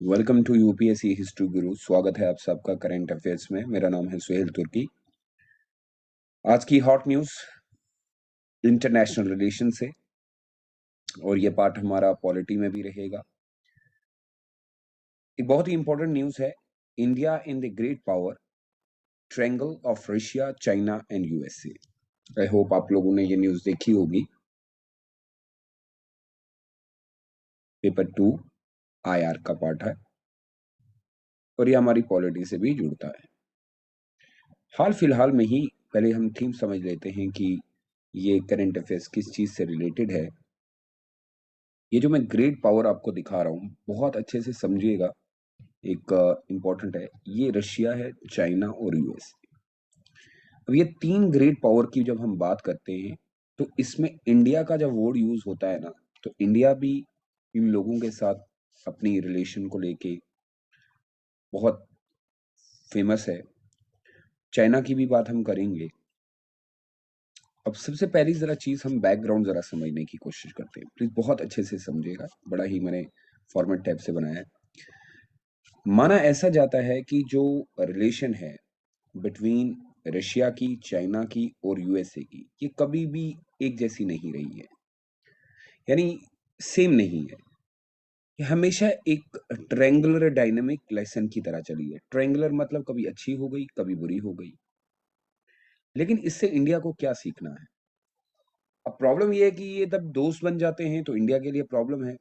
Welcome to UPSC history गुरु। स्वागत है आप सबका करंट अफेयर्स में। मेरा नाम है सुहेल तुर्की। आज की हॉट न्यूज इंटरनेशनल रिलेशन से, और ये पार्ट हमारा पॉलिटी में भी रहेगा। एक बहुत ही इंपॉर्टेंट न्यूज है। India in the great power triangle of Russia, China and USA. I hope आप लोगों ने ये न्यूज देखी होगी। पेपर 2 आईआर का पार्ट है और ये हमारी पॉलिटी से भी जुड़ता है। हाल फिलहाल में ही पहले हम थीम समझ लेते हैं कि ये करंट अफेयर्स किस चीज से रिलेटेड है। ये जो मैं ग्रेट पावर आपको दिखा रहा हूँ, बहुत अच्छे से समझिएगा। एक इम्पॉर्टेंट है, ये रशिया है, चाइना और यूएस। अब ये तीन ग्रेट पावर की जब हम बात करते हैं तो इसमें इंडिया का जब वर्ड यूज होता है ना, तो इंडिया भी इन लोगों के साथ अपनी रिलेशन को लेके बहुत फेमस है। चाइना की भी बात हम करेंगे। अब सबसे पहली जरा चीज हम बैकग्राउंड जरा समझने की कोशिश करते हैं। प्लीज बहुत अच्छे से समझिएगा, बड़ा ही मैंने फॉर्मेट टाइप से बनाया है। माना ऐसा जाता है कि जो रिलेशन है बिटवीन रशिया की, चाइना की और यूएसए की, ये कभी भी एक जैसी नहीं रही है, यानी सेम नहीं है। ये हमेशा एक ट्रायंगुलर डायनेमिक लेसन की तरह चली है। ट्रायंगुलर मतलब कभी अच्छी हो गई, कभी बुरी हो गई। लेकिन इससे इंडिया को क्या सीखना है? अब प्रॉब्लम ये है कि ये तब दोस्त बन जाते हैं तो इंडिया के लिए प्रॉब्लम है,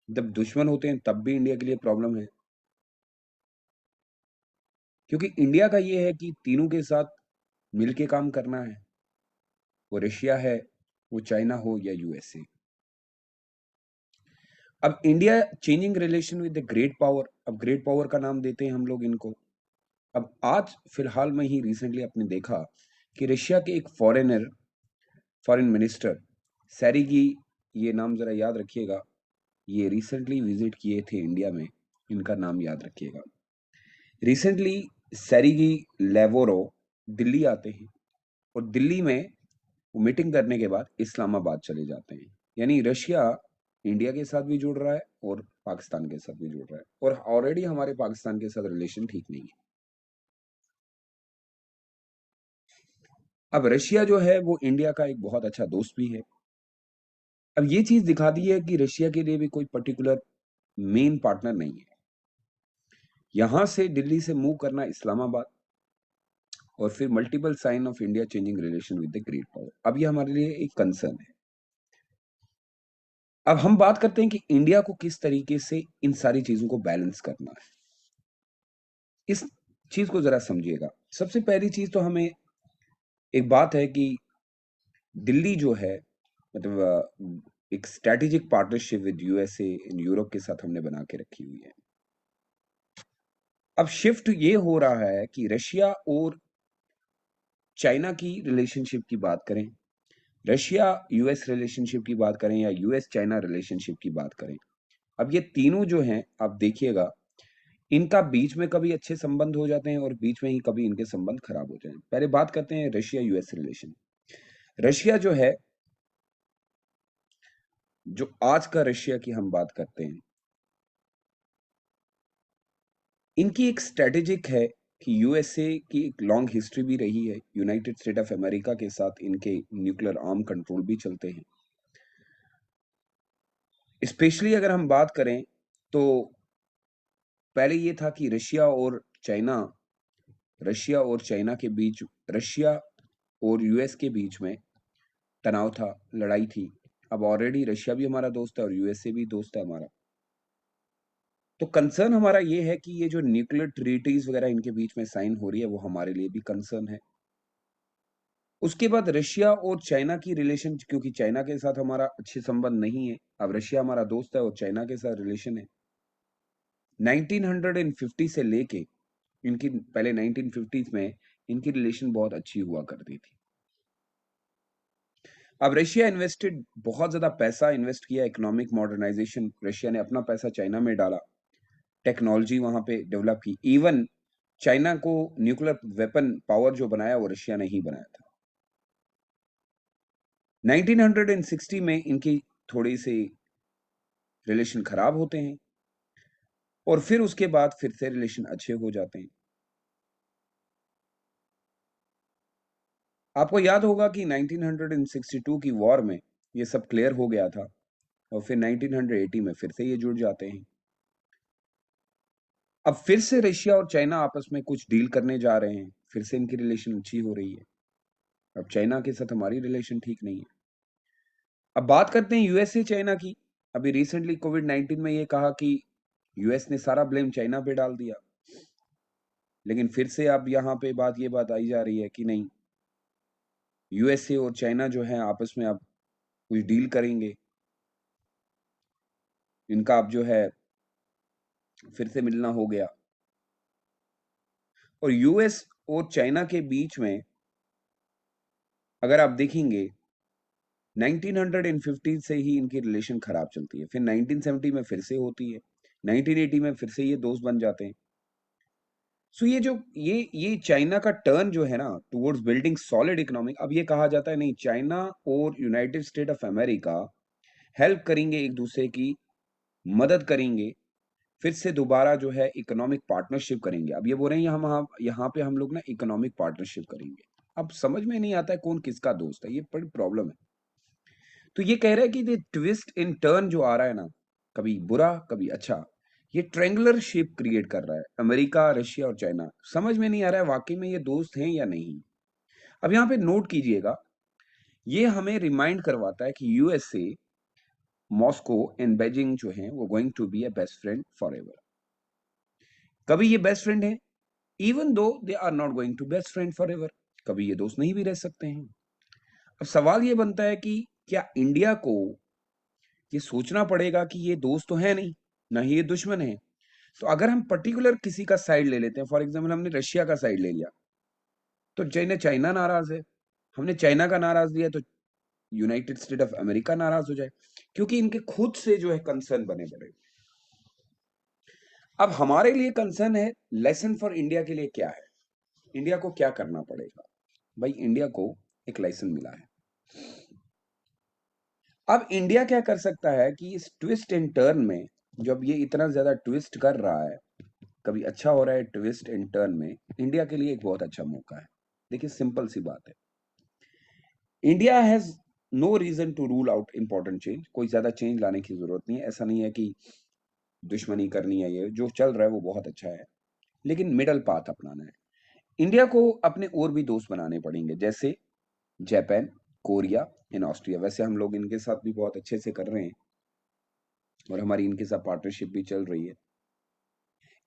जब दुश्मन होते हैं तब भी इंडिया के लिए प्रॉब्लम है। क्योंकि इंडिया का ये है कि तीनों के साथ मिलके काम करना है। वो रशिया है, वो चाइना हो या यूएसए। अब India changing relation with the great power. अब ग्रेट पावर का नाम देते हैं हम लोग इनको। अब आज फिलहाल में ही रिसेंटली आपने देखा कि रशिया के एक फॉरेन मिनिस्टर सैरिगी, ये नाम जरा याद रखिएगा, ये रिसेंटली विजिट किए थे इंडिया में। इनका नाम याद रखिएगा। रिसेंटली सैरिगी लेवोरोव दिल्ली आते हैं और दिल्ली में वो मीटिंग करने के बाद इस्लामाबाद चले जाते हैं। यानी रशिया इंडिया के साथ भी जुड़ रहा है और पाकिस्तान के साथ भी जुड़ रहा है, और ऑलरेडी हमारे पाकिस्तान के साथ रिलेशन ठीक नहीं है। अब रशिया जो है वो इंडिया का एक बहुत अच्छा दोस्त भी है। अब ये चीज दिखा दी है कि रशिया के लिए भी कोई पर्टिकुलर मेन पार्टनर नहीं है। यहां से दिल्ली से मूव करना इस्लामाबाद, और फिर multiple sign of India changing relation with the great power. अब ये हमारे लिए एक कंसर्न है। अब हम बात करते हैं कि इंडिया को किस तरीके से इन सारी चीजों को बैलेंस करना है। इस चीज को जरा समझिएगा। सबसे पहली चीज तो हमें एक बात है कि दिल्ली जो है, मतलब एक strategic partnership with USA in Europe के साथ हमने बना के रखी हुई है। अब शिफ्ट ये हो रहा है कि रशिया और चाइना की रिलेशनशिप की बात करें, रशिया यूएस रिलेशनशिप की बात करें, या यूएस चाइना रिलेशनशिप की बात करें। अब ये तीनों जो हैं, आप देखिएगा, इनका बीच में कभी अच्छे संबंध हो जाते हैं और बीच में ही कभी इनके संबंध खराब हो जाते हैं। पहले बात करते हैं रशिया यूएस रिलेशन। रशिया जो है, जो आज का रशिया की हम बात करते हैं, इनकी एक स्ट्रेटेजिक है कि यूएसए की एक लॉन्ग हिस्ट्री भी रही है। यूनाइटेड स्टेट ऑफ अमेरिका के साथ इनके न्यूक्लियर आर्म कंट्रोल भी चलते हैं। स्पेशली अगर हम बात करें तो पहले ये था कि रशिया और चाइना के बीच, रशिया और यूएस के बीच में तनाव था, लड़ाई थी। अब ऑलरेडी रशिया भी हमारा दोस्त है और यूएसए भी दोस्त है हमारा। तो कंसर्न हमारा ये है कि ये जो न्यूक्लियर ट्रीटीज वगैरह इनके बीच में साइन हो रही है, वो हमारे लिए भी कंसर्न है। उसके बाद रशिया और चाइना की रिलेशन, क्योंकि चाइना के साथ हमारा अच्छे संबंध नहीं है। अब रशिया हमारा दोस्त है और चाइना के साथ रिलेशन है 1950 से लेके। इनकी पहले 1950s में इनकी रिलेशन बहुत अच्छी हुआ करती थी। अब रशिया इन्वेस्टेड, बहुत ज्यादा पैसा इन्वेस्ट किया, इकोनॉमिक मॉडर्नाइजेशन, रशिया ने अपना पैसा चाइना में डाला, टेक्नोलॉजी वहां पे डेवलप की। इवन चाइना को न्यूक्लियर वेपन पावर जो बनाया वो रशिया ने ही बनाया था। 1960 में इनकी थोड़ी सी रिलेशन खराब होते हैं। और फिर उसके बाद फिर से रिलेशन अच्छे हो जाते हैं। आपको याद होगा कि 1962 की वॉर में ये सब क्लियर हो गया था और फिर 1980 में फिर से ये जुड़ जाते हैं। अब फिर से रशिया और चाइना आपस में कुछ डील करने जा रहे हैं, फिर से इनकी रिलेशन अच्छी हो रही है। अब चाइना के साथ हमारी रिलेशन ठीक नहीं है। अब बात करते हैं यूएसए चाइना की। अभी रिसेंटली कोविड-19 में ये कहा कि यूएस ने सारा ब्लेम चाइना पे डाल दिया। लेकिन फिर से अब यहाँ पे ये बात आई जा रही है कि नहीं, यूएसए और चाइना जो है आपस में अब कुछ डील करेंगे। इनका अब जो है फिर से मिलना हो गया। और यूएस और चाइना के बीच में अगर आप देखेंगे 1950 से ही इनकी रिलेशन खराब चलती है, फिर 1970 में फिर से होती है, 1980 में फिर से ये दोस्त बन जाते हैं। सो ये जो ये चाइना का टर्न जो है ना टुवर्ड्स बिल्डिंग सॉलिड इकोनॉमिक, अब ये कहा जाता है नहीं, चाइना और United state of America help करेंगे, एक दूसरे की मदद करेंगे, फिर से दोबारा जो है इकोनॉमिक पार्टनरशिप करेंगे। अब ये बोल रहे हैं हम यहाँ पे हम लोग ना इकोनॉमिक पार्टनरशिप करेंगे। अब समझ में नहीं आता है कौन किसका दोस्त है, ये बड़ी प्रॉब्लम है। तो ये कह रहा है कि ये ट्विस्ट इन टर्न जो आ रहा है ना, कभी बुरा कभी अच्छा, ये ट्रायंगुलर शेप क्रिएट कर रहा है। अमेरिका, रशिया और चाइना, समझ में नहीं आ रहा है वाकई में ये दोस्त हैं या नहीं। अब यहाँ पे नोट कीजिएगा, ये हमें रिमाइंड करवाता है कि यूएसए, मॉस्को एंड बीजिंग जो हैं वो going to be a best friend forever. कभी ये बेस्ट फ्रेंड है, even though they are not going to best friend forever. कभी ये दोस्त नहीं भी रह सकते हैं। अब सवाल ये बनता है कि क्या इंडिया को ये सोचना पड़ेगा कि ये दोस्त तो है नहीं, ना ही ये दुश्मन है। तो अगर हम पर्टिकुलर किसी का साइड ले लेते हैं, फॉर एग्जाम्पल हमने रशिया का साइड ले लिया, तो चाइना चाइना नाराज है। हमने चाइना का नाराज लिया तो यूनाइटेड स्टेट ऑफ अमेरिका नाराज हो जाए, क्योंकि इनके खुद से जो है कंसर्न बने पड़े। अब हमारे लिए कंसर्न है, लेसन फॉर इंडिया के लिए क्या है, इंडिया को क्या करना पड़ेगा। भाई इंडिया को एक लाइसेंस मिला है। अब इंडिया क्या कर सकता है कि इस ट्विस्ट एंड टर्न में, जब ये इतना ज्यादा ट्विस्ट कर रहा है, कभी अच्छा हो रहा है ट्विस्ट एंड टर्न में, इंडिया के लिए एक बहुत अच्छा मौका है। देखिए सिंपल सी बात है, India has no reason to rule out important change. कोई ज्यादा चेंज लाने की जरूरत नहीं है। ऐसा नहीं है कि दुश्मनी करनी है, ये जो चल रहा है वो बहुत अच्छा है, लेकिन मिडल पाथ अपनाना है। इंडिया को अपने और भी दोस्त बनाने पड़ेंगे, जैसे जापान, कोरिया एंड ऑस्ट्रिया। वैसे हम लोग इनके साथ भी बहुत अच्छे से कर रहे हैं और हमारी इनके साथ पार्टनरशिप भी चल रही है,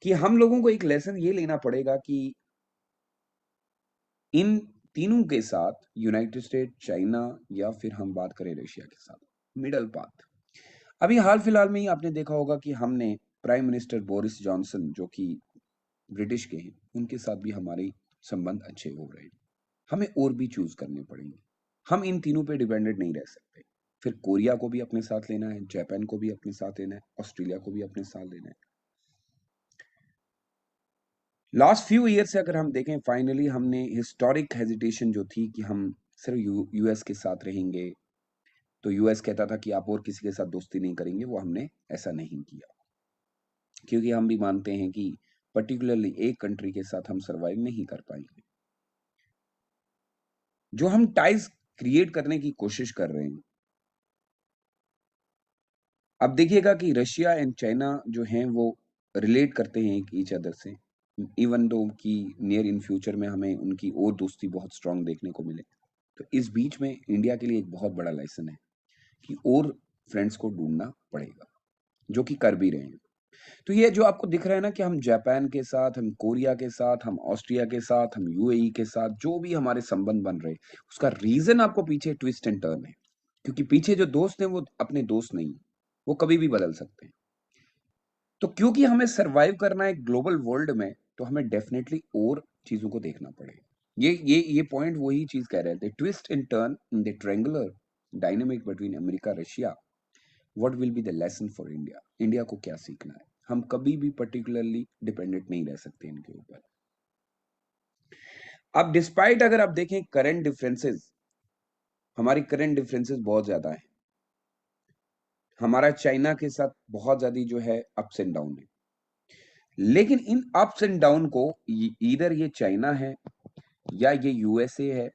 कि हम लोगों को एक लेसन ये लेना पड़ेगा कि इन तीनों के साथ, यूनाइटेड स्टेट, चाइना या फिर हम बात करें रशिया के साथ, मिडल पाथ। अभी हाल फिलहाल में ही आपने देखा होगा कि हमने प्राइम मिनिस्टर बोरिस जॉनसन, जो कि ब्रिटिश के हैं, उनके साथ भी हमारे संबंध अच्छे हो रहे हैं। हमें और भी चूज करने पड़ेंगे, हम इन तीनों पे डिपेंडेंट नहीं रह सकते। फिर कोरिया को भी अपने साथ लेना है, जापान को भी अपने साथ लेना है, ऑस्ट्रेलिया को भी अपने साथ लेना है। लास्ट फ्यू ईयर से अगर हम देखें, फाइनली हमने हिस्टोरिक हेजिटेशन जो थी कि हम सिर्फ यूएस के साथ रहेंगे, तो यूएस कहता था कि आप और किसी के साथ दोस्ती नहीं करेंगे, वो हमने ऐसा नहीं किया, क्योंकि हम भी मानते हैं कि पर्टिकुलरली एक कंट्री के साथ हम सरवाइव नहीं कर पाएंगे। जो हम टाइज क्रिएट करने की कोशिश कर रहे हैं, अब देखिएगा कि रशिया एंड चाइना जो हैं वो रिलेट करते हैं ईच अदर से, इवन दो कि नियर इन फ्यूचर में हमें उनकी और दोस्ती बहुत स्ट्रांग देखने को मिले। तो इस बीच में इंडिया के लिए एक बहुत बड़ा लेसन है कि और फ्रेंड्स को ढूंढना पड़ेगा, जो कि कर भी रहे हैं। तो ये जो आपको दिख रहा है ना कि हम जापान के साथ, हम कोरिया के साथ, हम ऑस्ट्रिया के साथ, हम यूएई के साथ जो भी हमारे संबंध बन रहे, उसका रीजन आपको पीछे ट्विस्ट एंड टर्न है, क्योंकि पीछे जो दोस्त हैं वो अपने दोस्त नहीं, वो कभी भी बदल सकते हैं। तो क्योंकि हमें सरवाइव करना है ग्लोबल वर्ल्ड में, तो हमें डेफिनेटली और चीजों को देखना पड़ेगा। ये पॉइंट वही चीज कह रहे थे, twist and turn in the triangular dynamic between America Russia, what will be the lesson for India. India को क्या सीखना है, हम कभी भी पर्टिकुलरली डिपेंडेंट नहीं रह सकते इनके ऊपर। अब डिस्पाइट अगर आप देखें करंट डिफरेंसेस, हमारी करंट डिफरेंसेस बहुत ज्यादा है। हमारा चाइना के साथ बहुत ज्यादा जो है अप्स एंड डाउन है। लेकिन इन अप्स एंड डाउन को इधर ये चाइना है या ये यूएसए है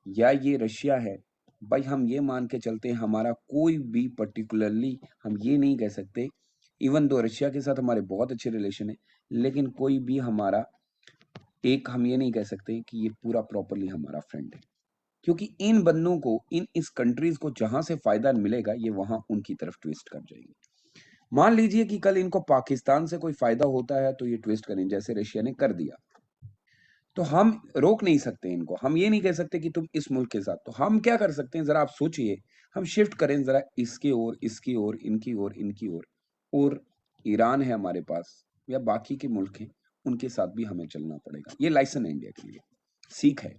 या ये रशिया है, भाई हम ये मान के चलते हैं हमारा कोई भी पर्टिकुलरली हम ये नहीं कह सकते, इवन दो रशिया के साथ हमारे बहुत अच्छे रिलेशन है, लेकिन कोई भी हमारा एक हम ये नहीं कह सकते कि ये पूरा प्रॉपरली हमारा फ्रेंड है, क्योंकि इन बंदों को इस कंट्रीज को जहां से फायदा मिलेगा ये वहां उनकी तरफ ट्विस्ट कर जाएंगे। मान लीजिए कि कल इनको पाकिस्तान से कोई फायदा होता है तो ये ट्विस्ट करें, जैसे रशिया ने कर दिया, तो हम रोक नहीं सकते इनको, हम ये नहीं कह सकते कि तुम इस मुल्क के साथ, तो हम क्या कर सकते हैं जरा आप सोचिए, हम शिफ्ट करें जरा इसके ओर, इसकी ओर, इनकी ओर, इनकी ओर, और ईरान है हमारे पास या बाकी के मुल्क हैं, उनके साथ भी हमें चलना पड़ेगा। ये लाइसन है इंडिया के लिए, सीख है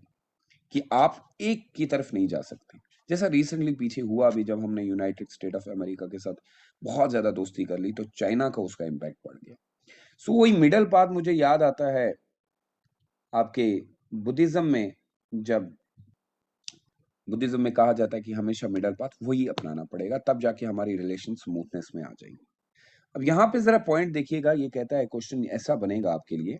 कि आप एक की तरफ नहीं जा सकते। जैसा रिसेंटली पीछे हुआ भी, जब हमने यूनाइटेड स्टेट ऑफ अमेरिका के साथ बहुत ज्यादा दोस्ती कर ली तो चाइना का उसका इम्पैक्ट पड़ गया। सो वही मिडल पाथ मुझे याद आता है आपके बुद्धिज्म में, जब बुद्धिज्म में कहा जाता है कि हमेशा मिडल पाथ वही अपनाना पड़ेगा, तब जाके हमारी रिलेशन स्मूथनेस में आ जाएगी। अब यहाँ पे जरा पॉइंट देखिएगा, ये कहता है क्वेश्चन ऐसा बनेगा आपके लिए,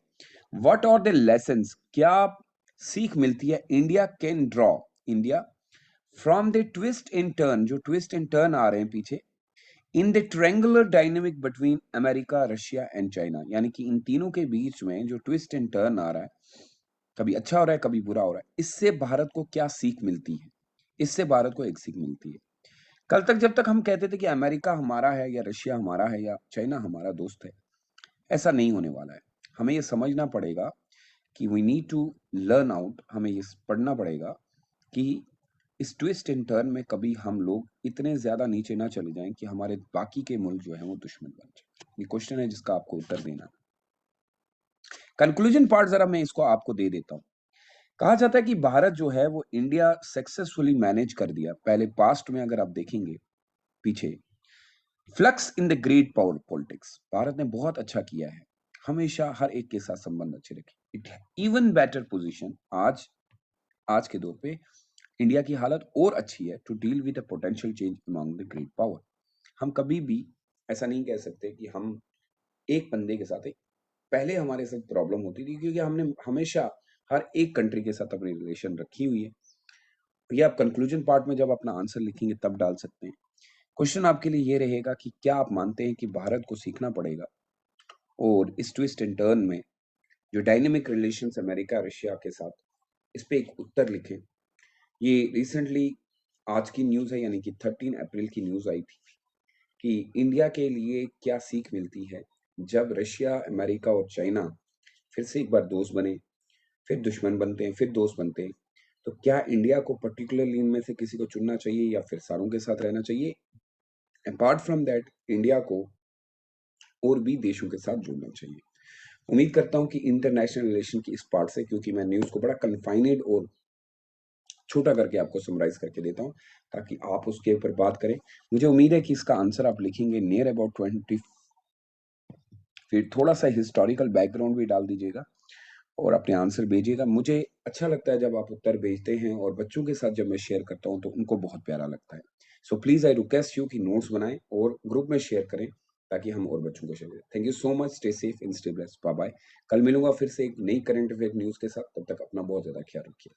व्हाट आर द लेसन्स, क्या सीख मिलती है India can draw, India from the twist in turn, जो ट्विस्ट इन टर्न आ रहे हैं पीछे, in the triangular dynamic between America, Russia and China, यानी कि इन तीनों के बीच में जो ट्विस्ट इन टर्न आ रहा है, कभी अच्छा हो रहा है कभी बुरा हो रहा है, इससे भारत को क्या सीख मिलती है? इससे भारत को एक सीख मिलती है, कल तक जब तक हम कहते थे कि अमेरिका हमारा है या रशिया हमारा है या चाइना हमारा दोस्त है, ऐसा नहीं होने वाला है। हमें ये समझना पड़ेगा कि we need to learn out, हमें ये पढ़ना पड़ेगा कि इस ट्विस्ट इन टर्न में कभी हम लोग इतने ज्यादा नीचे ना चले जाएं कि हमारे बाकी के मुल्क जो है वो दुश्मन बन जाए। ये क्वेश्चन है जिसका आपको उत्तर देना। कंक्लूजन पार्ट जरा मैं इसको आपको दे देता हूं। कहा जाता है कि भारत जो है वो इंडिया सक्सेसफुली मैनेज कर दिया पहले पास्ट में, अगर आप देखेंगे पीछे, flux in the great power politics, Bharat ने बहुत अच्छा किया है, हमेशा हर एक के साथ संबंध अच्छे रखे, इट इवन बेटर पोजीशन आज, आज के दौर पे इंडिया की हालत और अच्छी है to deal with the potential change among the great power. हम कभी भी ऐसा नहीं कह सकते कि हम एक बंदे के साथ पहले हमारे साथ प्रॉब्लम होती थी क्योंकि हमने हमेशा हर एक कंट्री के साथ अपनी रिलेशन रखी हुई है। ये आप कंक्लूजन पार्ट में जब अपना आंसर लिखेंगे तब डाल सकते हैं। क्वेश्चन आपके लिए ये रहेगा कि क्या आप मानते हैं कि भारत को सीखना पड़ेगा और इस ट्विस्ट एंड टर्न में जो डायनेमिक रिलेशंस अमेरिका रशिया के साथ, इस पे एक उत्तर लिखें। ये रिसेंटली आज की न्यूज़ है, यानी कि 13 अप्रैल की न्यूज़ आई थी कि इंडिया के लिए क्या सीख मिलती है जब रशिया, अमेरिका और चाइना फिर से एक बार दोस्त बने, फिर दुश्मन बनते हैं, फिर दोस्त बनते हैं, तो क्या इंडिया को पर्टिकुलरली इनमें से किसी को चुनना चाहिए या फिर सारों के साथ रहना चाहिए? अपार्ट फ्रॉम दैट इंडिया को और भी देशों के साथ जुड़ना चाहिए। उम्मीद करता हूं कि इंटरनेशनल रिलेशन की इस पार्ट से, क्योंकि मैं न्यूज़ को बड़ा कन्फाइनेड और छोटा करके आपको समराइज करके देता हूं ताकि आप उसके ऊपर बात करें, मुझे उम्मीद है कि इसका आंसर आप लिखेंगे नियर अबाउट 20, फिर थोड़ा सा हिस्टोरिकल बैकग्राउंड भी डाल दीजिएगा और अपने आंसर भेजिएगा। मुझे अच्छा लगता है जब आप उत्तर भेजते हैं और बच्चों के साथ जब मैं शेयर करता हूं तो उनको बहुत प्यारा लगता है। So please I request you कि नोट्स बनाएं और ग्रुप में शेयर करें ताकि हम और बच्चों को शेयर करें। Thank you so much, stay safe and stay blessed, bye bye. कल मिलूंगा फिर से एक नई करंट अफेयर न्यूज के साथ, तब तक अपना बहुत ज्यादा ख्याल रखिए।